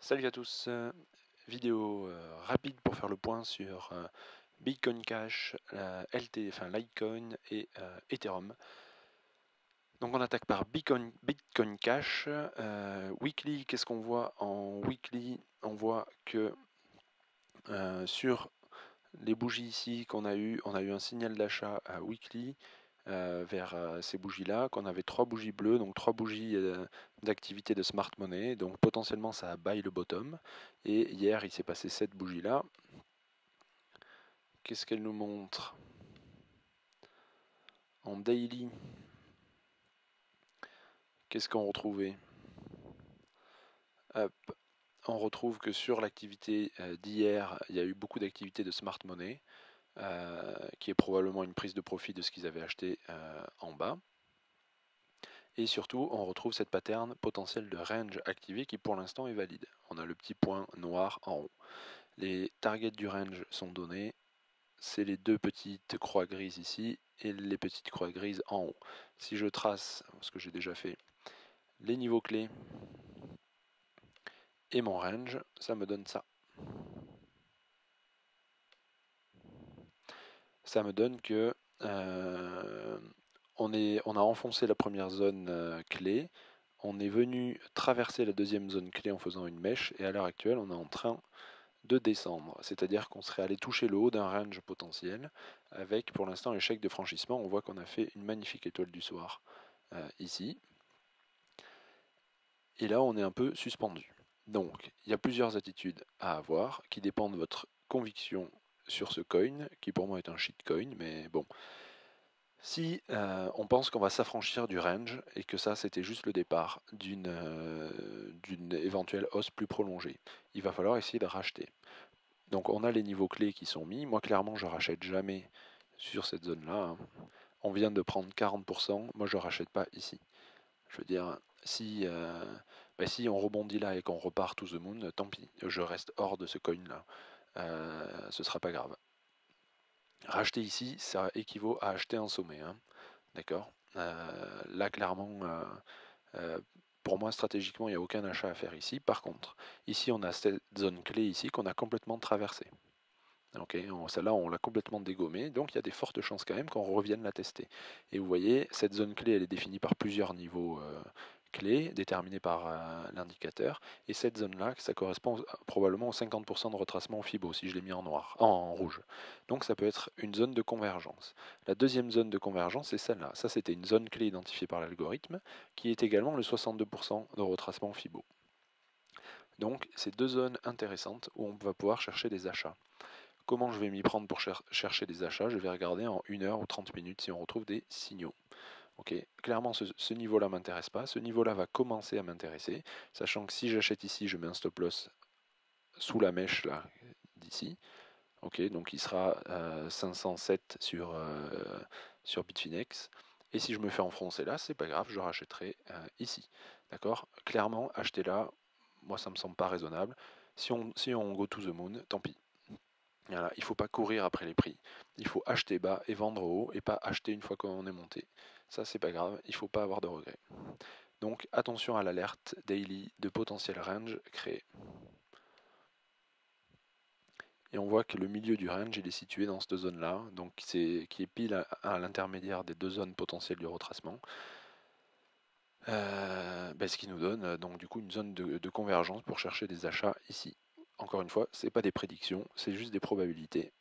Salut à tous, vidéo rapide pour faire le point sur Bitcoin Cash, LT, enfin Litecoin et Ethereum. Donc on attaque par Bitcoin Cash. Weekly, qu'est-ce qu'on voit en weekly? On voit que sur les bougies ici qu'on a eu, on a eu un signal d'achat à weekly vers ces bougies-là, qu'on avait 3 bougies bleues, donc 3 bougies d'activité de smart money, donc potentiellement ça a buy le bottom, et hier il s'est passé cette bougie-là. Qu'est-ce qu'elle nous montre en daily? Qu'est-ce qu'on retrouvait? Hop. On retrouve que sur l'activité d'hier, il y a eu beaucoup d'activités de smart money, qui est probablement une prise de profit de ce qu'ils avaient acheté en bas. Et surtout, on retrouve cette pattern potentielle de range activé qui pour l'instant est valide. On a le petit point noir en haut. Les targets du range sont donnés. C'est les deux petites croix grises ici et les petites croix grises en haut. Si je trace, ce que j'ai déjà fait, les niveaux clés et mon range, ça me donne ça. Ça me donne que on a enfoncé la première zone clé, on est venu traverser la deuxième zone clé en faisant une mèche, et à l'heure actuelle, on est en train de descendre. C'est-à-dire qu'on serait allé toucher le haut d'un range potentiel, avec pour l'instant l'échec de franchissement. On voit qu'on a fait une magnifique étoile du soir ici. Et là, on est un peu suspendu. Donc, il y a plusieurs attitudes à avoir qui dépendent de votre conviction sur ce coin, qui pour moi est un shitcoin, mais bon. Si on pense qu'on va s'affranchir du range et que ça c'était juste le départ d'une éventuelle hausse plus prolongée, il va falloir essayer de racheter. Donc on a les niveaux clés qui sont mis. Moi clairement je rachète jamais sur cette zone-là, hein. On vient de prendre 40%, moi je rachète pas ici. Je veux dire, si on rebondit là et qu'on repart to the moon, tant pis, je reste hors de ce coin-là. Ce sera pas grave. Racheter ici, ça équivaut à acheter un sommet, hein. D'accord. Là, clairement, pour moi, stratégiquement, il n'y a aucun achat à faire ici. Par contre, ici, on a cette zone clé ici qu'on a complètement traversée. Ok, celle-là, on l'a complètement dégommée, donc il y a des fortes chances quand même qu'on revienne la tester. Et vous voyez, cette zone clé, elle est définie par plusieurs niveaux clés, déterminés par l'indicateur, et cette zone-là, ça correspond probablement aux 50% de retracement au Fibo, si je l'ai mis en noir, en rouge. Donc ça peut être une zone de convergence. La deuxième zone de convergence, c'est celle-là. Ça, c'était une zone clé identifiée par l'algorithme, qui est également le 62% de retracement au Fibo. Donc, c'est deux zones intéressantes où on va pouvoir chercher des achats. Comment je vais m'y prendre pour chercher des achats? Je vais regarder en 1 heure ou 30 minutes si on retrouve des signaux. Ok, clairement ce niveau-là ne m'intéresse pas. Ce niveau-là va commencer à m'intéresser, sachant que si j'achète ici, je mets un stop loss sous la mèche là d'ici. Ok, donc il sera 507 sur Bitfinex. Et si je me fais enfoncer là, c'est pas grave, je rachèterai ici. D'accord? Clairement, acheter là, moi ça me semble pas raisonnable. Si on go to the moon, tant pis. Voilà, il ne faut pas courir après les prix. Il faut acheter bas et vendre haut et pas acheter une fois qu'on est monté. Ça, c'est pas grave, il ne faut pas avoir de regrets. Donc attention à l'alerte daily de potentiel range créé. Et on voit que le milieu du range il est situé dans cette zone-là, donc qui est pile à l'intermédiaire des deux zones potentielles du retracement. Ce qui nous donne donc du coup une zone de convergence pour chercher des achats ici. Encore une fois, ce n'est pas des prédictions, c'est juste des probabilités.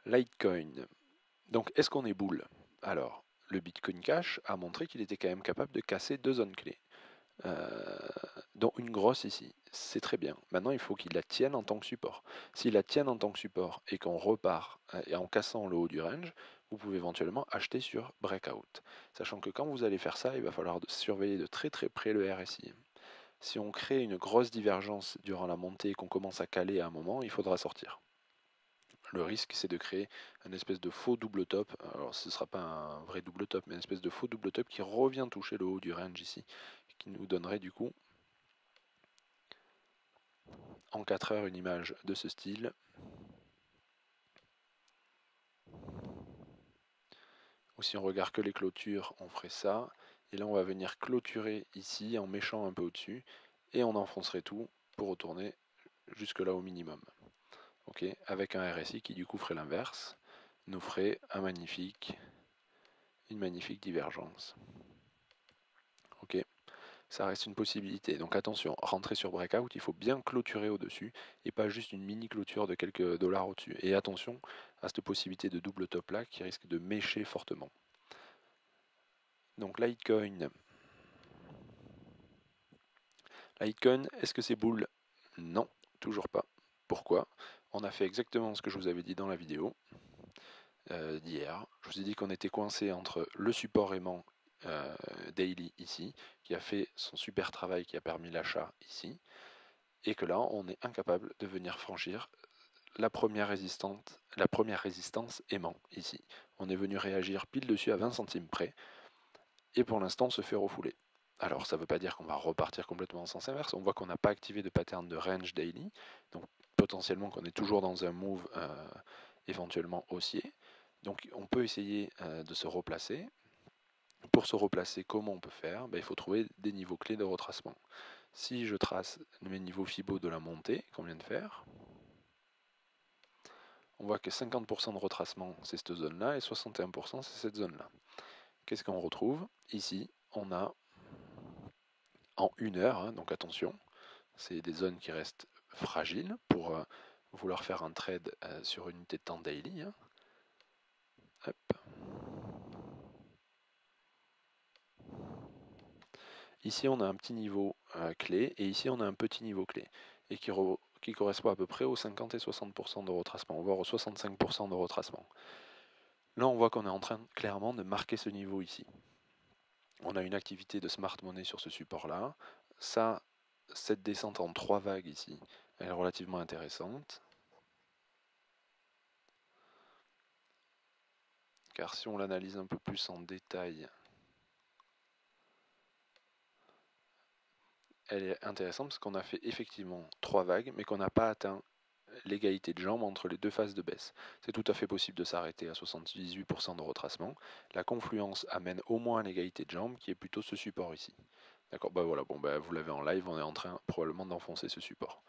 Litecoin. Donc, est-ce qu'on est boule? Alors, le Bitcoin Cash a montré qu'il était quand même capable de casser deux zones clés, dont une grosse ici. C'est très bien. Maintenant, il faut qu'il la tienne en tant que support. S'il la tienne en tant que support et qu'on repart et en cassant le haut du range, vous pouvez éventuellement acheter sur breakout. Sachant que quand vous allez faire ça, il va falloir surveiller de très très près le RSI. Si on crée une grosse divergence durant la montée et qu'on commence à caler à un moment, il faudra sortir. Le risque, c'est de créer un espèce de faux double top. Alors, ce ne sera pas un vrai double top, mais une espèce de faux double top qui revient toucher le haut du range ici, qui nous donnerait du coup, en 4 heures, une image de ce style. Ou si on regarde que les clôtures, on ferait ça. Et là, on va venir clôturer ici en méchant un peu au-dessus, et on enfoncerait tout pour retourner jusque là au minimum. Ok, avec un RSI qui du coup ferait l'inverse, nous ferait une magnifique divergence. Ok, ça reste une possibilité. Donc attention, rentrer sur breakout, il faut bien clôturer au-dessus et pas juste une mini clôture de quelques dollars au-dessus. Et attention à cette possibilité de double top là qui risque de mécher fortement. Donc Litecoin, est-ce que c'est bull? Non, toujours pas. Pourquoi? On a fait exactement ce que je vous avais dit dans la vidéo d'hier. Je vous ai dit qu'on était coincé entre le support aimant daily ici, qui a fait son super travail, qui a permis l'achat ici, et que là, on est incapable de venir franchir la première résistance aimant ici. On est venu réagir pile dessus à 20 centimes près, et pour l'instant, on se fait refouler. Alors, ça ne veut pas dire qu'on va repartir complètement en sens inverse. On voit qu'on n'a pas activé de pattern de range daily, donc potentiellement qu'on est toujours dans un move éventuellement haussier. Donc, on peut essayer de se replacer. Pour se replacer, comment on peut faire? Il faut trouver des niveaux clés de retracement. Si je trace mes niveaux Fibo de la montée qu'on vient de faire, on voit que 50% de retracement, c'est cette zone-là, et 61%, c'est cette zone-là. Qu'est-ce qu'on retrouve? Ici, on a en 1 heure, hein, donc attention, c'est des zones qui restent fragiles pour vouloir faire un trade sur une unité de temps daily. Hein. Hop. Ici, on a un petit niveau clé, et ici, on a un petit niveau clé, et qui correspond à peu près aux 50 et 60% de retracement, voire aux 65% de retracement. Là, on voit qu'on est en train clairement de marquer ce niveau ici. On a une activité de smart money sur ce support-là. Ça, cette descente en 3 vagues ici, elle est relativement intéressante. Car si on l'analyse un peu plus en détail, elle est intéressante parce qu'on a fait effectivement 3 vagues, mais qu'on n'a pas atteint l'égalité de jambes entre les deux phases de baisse. C'est tout à fait possible de s'arrêter à 78% de retracement. La confluence amène au moins à l'égalité de jambes, qui est plutôt ce support ici. D'accord, voilà, vous l'avez en live, on est en train probablement d'enfoncer ce support.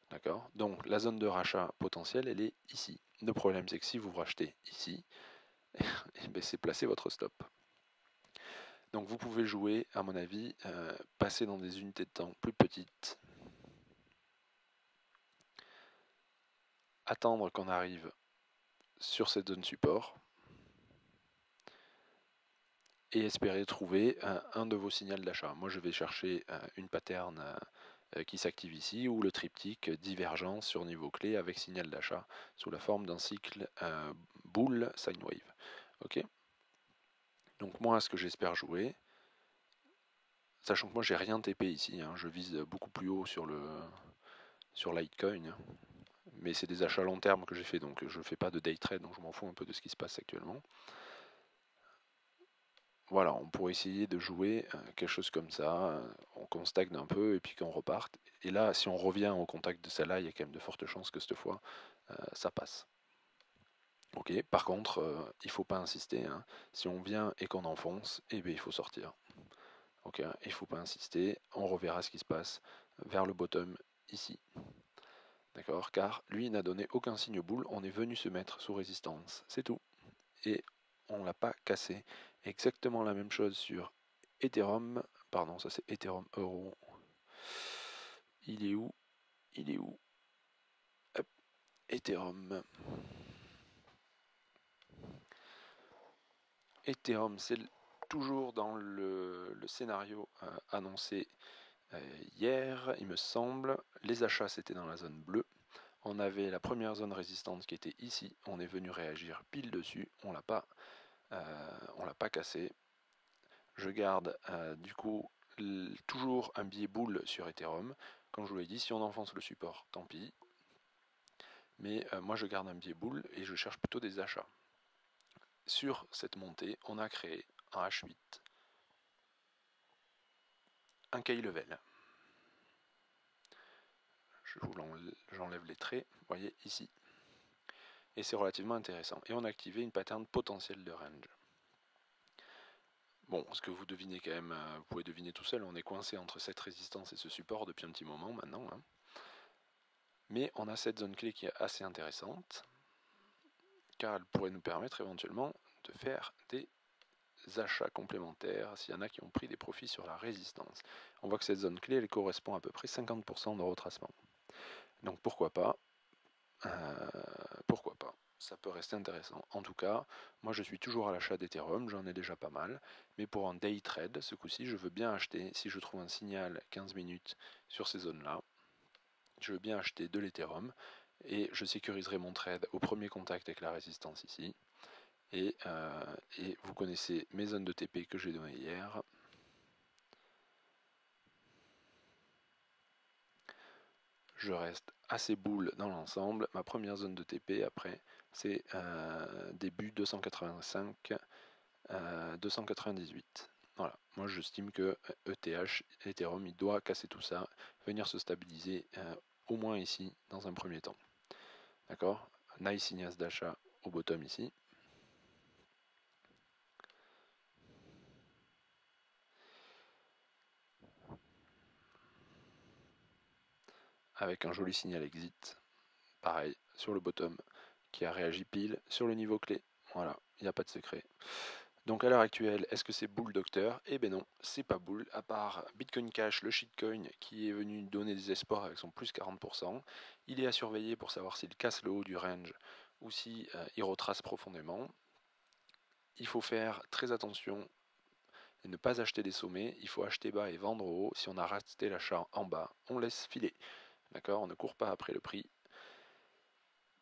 D'accord, donc la zone de rachat potentielle, elle est ici. Le problème, c'est que si vous rachetez ici, c'est placer votre stop. Donc vous pouvez jouer, à mon avis, passer dans des unités de temps plus petites, attendre qu'on arrive sur cette zone support et espérer trouver un de vos signaux d'achat. Moi, je vais chercher une pattern qui s'active ici, ou le triptyque divergence sur niveau clé avec signal d'achat sous la forme d'un cycle bull sine wave. Ok. Donc moi, ce que j'espère jouer, sachant que moi j'ai rien TP ici, hein, je vise beaucoup plus haut sur Litecoin, mais c'est des achats long terme que j'ai fait, donc je ne fais pas de day trade, donc je m'en fous un peu de ce qui se passe actuellement. Voilà, on pourrait essayer de jouer quelque chose comme ça, qu'on stagne un peu et puis qu'on reparte. Et là, si on revient au contact de celle-là, il y a quand même de fortes chances que cette fois, ça passe. Ok, par contre, il ne faut pas insister. Hein. Si on vient et qu'on enfonce, eh bien, il faut sortir. Ok, il ne faut pas insister, on reverra ce qui se passe vers le bottom ici. D'accord, car lui n'a donné aucun signe boule, on est venu se mettre sous résistance, c'est tout. Et on ne l'a pas cassé. Exactement la même chose sur Ethereum, pardon, ça c'est Ethereum Euro. Il est où? Il est où? Hop, Ethereum. Ethereum, c'est toujours dans le scénario annoncé hier, il me semble. Les achats, c'était dans la zone bleue. On avait la première zone résistante qui était ici. On est venu réagir pile dessus. On l'a pas cassé. Je garde du coup toujours un biais boule sur Ethereum. Comme je vous l'ai dit, si on enfonce le support, tant pis. Mais moi, je garde un biais boule et je cherche plutôt des achats. Sur cette montée, on a créé un H8, un key level. J'enlève les traits, vous voyez ici. Et c'est relativement intéressant. Et on a activé une pattern potentielle de range. Bon, ce que vous devinez quand même, vous pouvez deviner tout seul, on est coincé entre cette résistance et ce support depuis un petit moment maintenant, hein. Mais on a cette zone clé qui est assez intéressante, car elle pourrait nous permettre éventuellement de faire des achats complémentaires s'il y en a qui ont pris des profits sur la résistance. On voit que cette zone clé, elle correspond à peu près 50% de retracement. Donc pourquoi pas, pourquoi pas, ça peut rester intéressant. En tout cas, moi je suis toujours à l'achat d'Ethereum, j'en ai déjà pas mal, mais pour un day trade, ce coup-ci, je veux bien acheter, si je trouve un signal 15 minutes sur ces zones-là, je veux bien acheter de l'Ethereum, et je sécuriserai mon trade au premier contact avec la résistance ici. Et vous connaissez mes zones de TP que j'ai données hier. Je reste assez bull dans l'ensemble. Ma première zone de TP après, c'est début 285, 298. Voilà, moi j'estime que ETH, Ethereum, il doit casser tout ça, venir se stabiliser au moins ici dans un premier temps. D'accord? Nice signal d'achat au bottom ici. Avec un joli signal exit. Pareil, sur le bottom, qui a réagi pile sur le niveau clé. Voilà, il n'y a pas de secret. Donc à l'heure actuelle, est-ce que c'est bull docteur? Eh ben non, c'est pas bull, à part Bitcoin Cash, le shitcoin, qui est venu donner des espoirs avec son plus 40%. Il est à surveiller pour savoir s'il casse le haut du range ou si il retrace profondément. Il faut faire très attention et ne pas acheter des sommets. Il faut acheter bas et vendre haut. Si on a raté l'achat en bas, on laisse filer. D'accord? On ne court pas après le prix.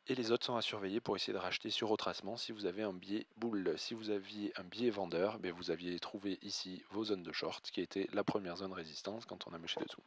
Et les autres sont à surveiller pour essayer de racheter sur retracement si vous avez un biais bull. Si vous aviez un biais vendeur, ben vous aviez trouvé ici vos zones de short, qui était la première zone résistance quand on a mâché dessous.